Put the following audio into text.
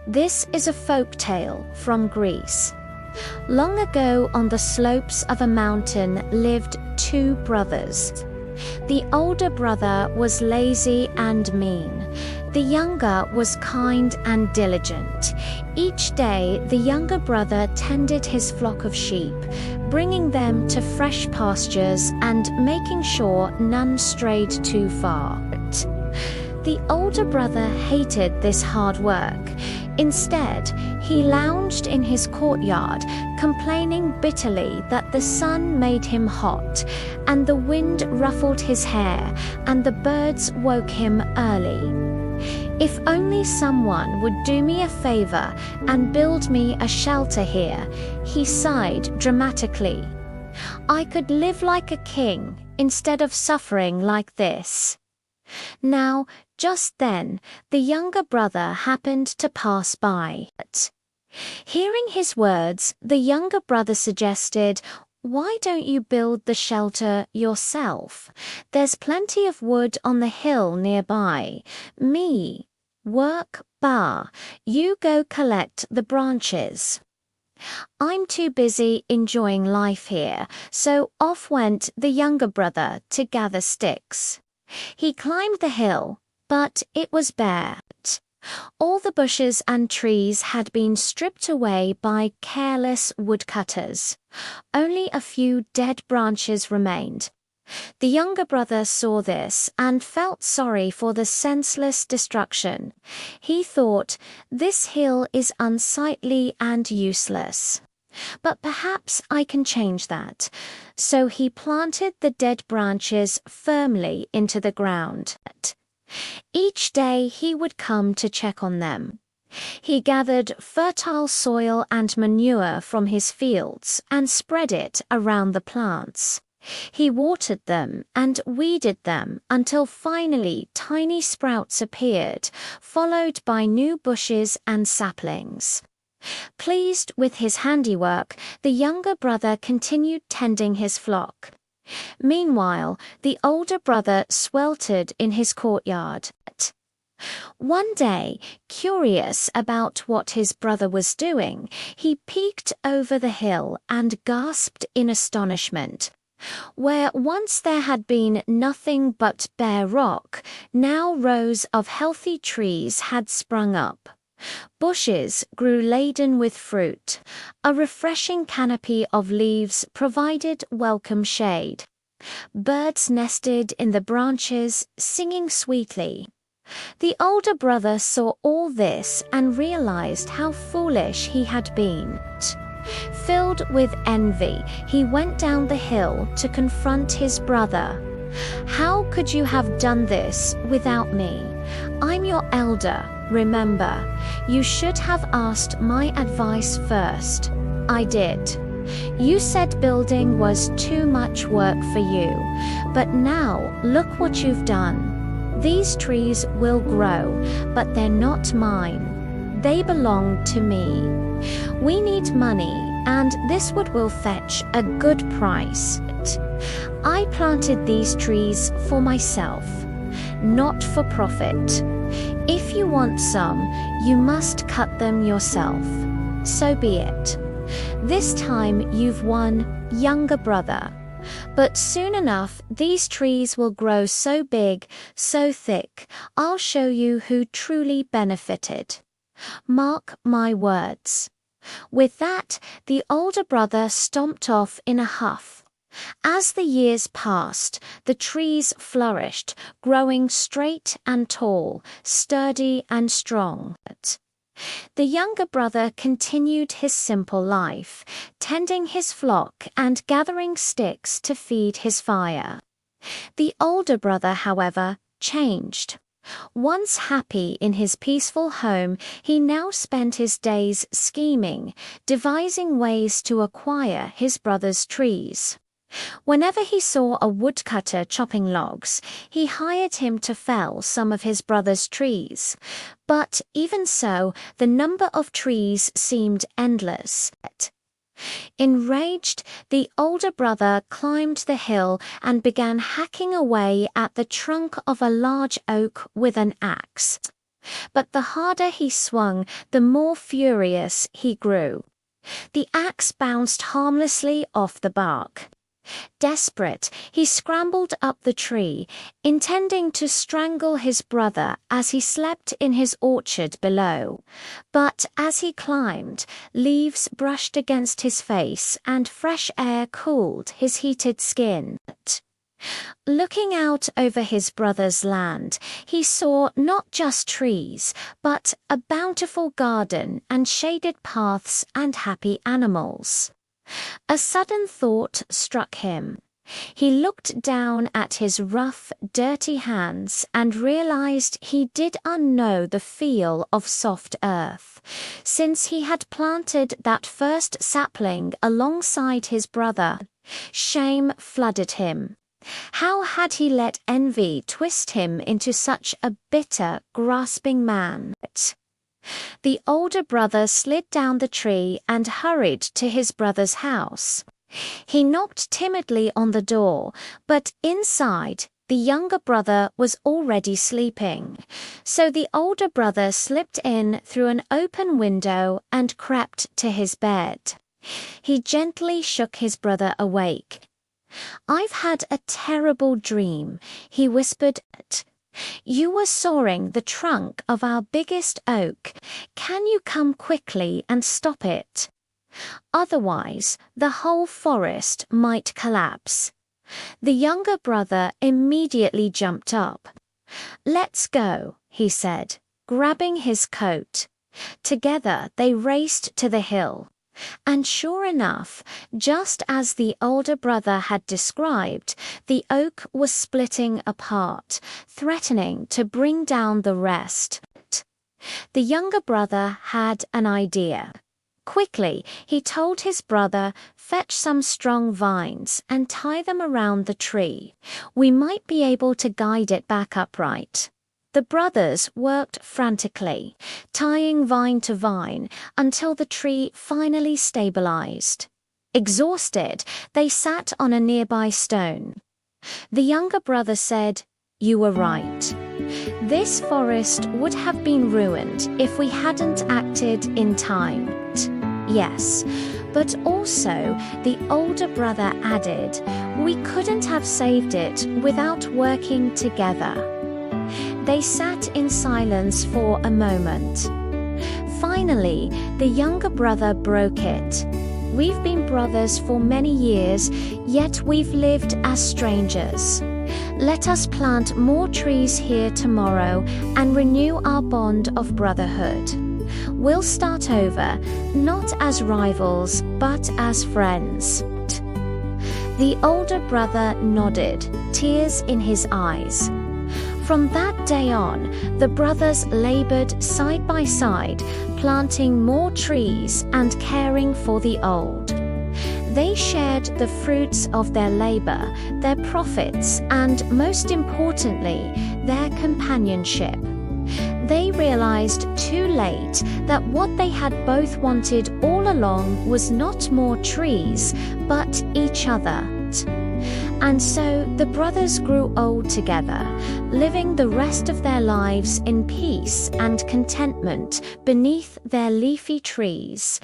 This is a folk tale from Greece. Long ago, on the slopes of a mountain lived two brothers. The older brother was lazy and mean. The younger was kind and diligent. Each day, the younger brother tended his flock of sheep, bringing them to fresh pastures and making sure none strayed too far. The older brother hated this hard work. Instead, he lounged in his courtyard, complaining bitterly that the sun made him hot, and the wind ruffled his hair, and the birds woke him early. If only someone would do me a favor and build me a shelter here, he sighed dramatically. I could live like a king instead of suffering like this. Now, just then, the younger brother happened to pass by. Hearing his words, the younger brother suggested, "Why don't you build the shelter yourself? There's plenty of wood on the hill nearby. Work, you go collect the branches. I'm too busy enjoying life here," so off went the younger brother to gather sticks. He climbed the hill, but it was bare. All the bushes and trees had been stripped away by careless woodcutters. Only a few dead branches remained. The younger brother saw this and felt sorry for the senseless destruction. He thought, "This hill is unsightly and useless. But perhaps I can change that." So he planted the dead branches firmly into the ground. Each day he would come to check on them. He gathered fertile soil and manure from his fields and spread it around the plants. He watered them and weeded them until finally tiny sprouts appeared, followed by new bushes and saplings. Pleased with his handiwork, the younger brother continued tending his flock. Meanwhile, the older brother sweltered in his courtyard. One day, curious about what his brother was doing, he peeked over the hill and gasped in astonishment. Where once there had been nothing but bare rock, now rows of healthy trees had sprung up. Bushes grew laden with fruit. A refreshing canopy of leaves provided welcome shade. Birds nested in the branches, singing sweetly. The older brother saw all this and realized how foolish he had been. Filled with envy, he went down the hill to confront his brother. "How could you have done this without me? I'm your elder, remember. You should have asked my advice first." "I did. You said building was too much work for you, but now look what you've done. These trees will grow, but they're not mine. They belong to me. We need money, and this wood will fetch a good price. I planted these trees for myself, not for profit. If you want some, you must cut them yourself. So be it. This time you've won, younger brother. But soon enough, these trees will grow so big, so thick, I'll show you who truly benefited. Mark my words." With that, the older brother stomped off in a huff. As the years passed, the trees flourished, growing straight and tall, sturdy and strong. The younger brother continued his simple life, tending his flock and gathering sticks to feed his fire. The older brother, however, changed. Once happy in his peaceful home, he now spent his days scheming, devising ways to acquire his brother's trees. Whenever he saw a woodcutter chopping logs, he hired him to fell some of his brother's trees. But even so, the number of trees seemed endless. Enraged, the older brother climbed the hill and began hacking away at the trunk of a large oak with an axe. But the harder he swung, the more furious he grew. The axe bounced harmlessly off the bark. Desperate, he scrambled up the tree, intending to strangle his brother as he slept in his orchard below. But as he climbed, leaves brushed against his face and fresh air cooled his heated skin. Looking out over his brother's land, he saw not just trees, but a bountiful garden and shaded paths and happy animals. A sudden thought struck him. He looked down at his rough, dirty hands and realized he did know the feel of soft earth. Since he had planted that first sapling alongside his brother, shame flooded him. How had he let envy twist him into such a bitter, grasping man? The older brother slid down the tree and hurried to his brother's house. He knocked timidly on the door, but inside, the younger brother was already sleeping. So the older brother slipped in through an open window and crept to his bed. He gently shook his brother awake. "I've had a terrible dream," he whispered. "You were sawing the trunk of our biggest oak. Can you come quickly and stop it? Otherwise, the whole forest might collapse." The younger brother immediately jumped up. "Let's go," he said, grabbing his coat. Together they raced to the hill. And sure enough, just as the older brother had described, the oak was splitting apart, threatening to bring down the rest. The younger brother had an idea. Quickly, he told his brother, "Fetch some strong vines and tie them around the tree. We might be able to guide it back upright." The brothers worked frantically, tying vine to vine until the tree finally stabilized. Exhausted, they sat on a nearby stone. The younger brother said, "You were right. This forest would have been ruined if we hadn't acted in time." Yes, but also, the older brother added, "We couldn't have saved it without working together." They sat in silence for a moment. Finally, the younger brother broke it. "We've been brothers for many years, yet we've lived as strangers. Let us plant more trees here tomorrow and renew our bond of brotherhood. We'll start over, not as rivals, but as friends." The older brother nodded, tears in his eyes. From that day on, the brothers labored side by side, planting more trees and caring for the old. They shared the fruits of their labor, their profits, and most importantly, their companionship. They realized too late that what they had both wanted all along was not more trees, but each other. And so the brothers grew old together, living the rest of their lives in peace and contentment beneath their leafy trees.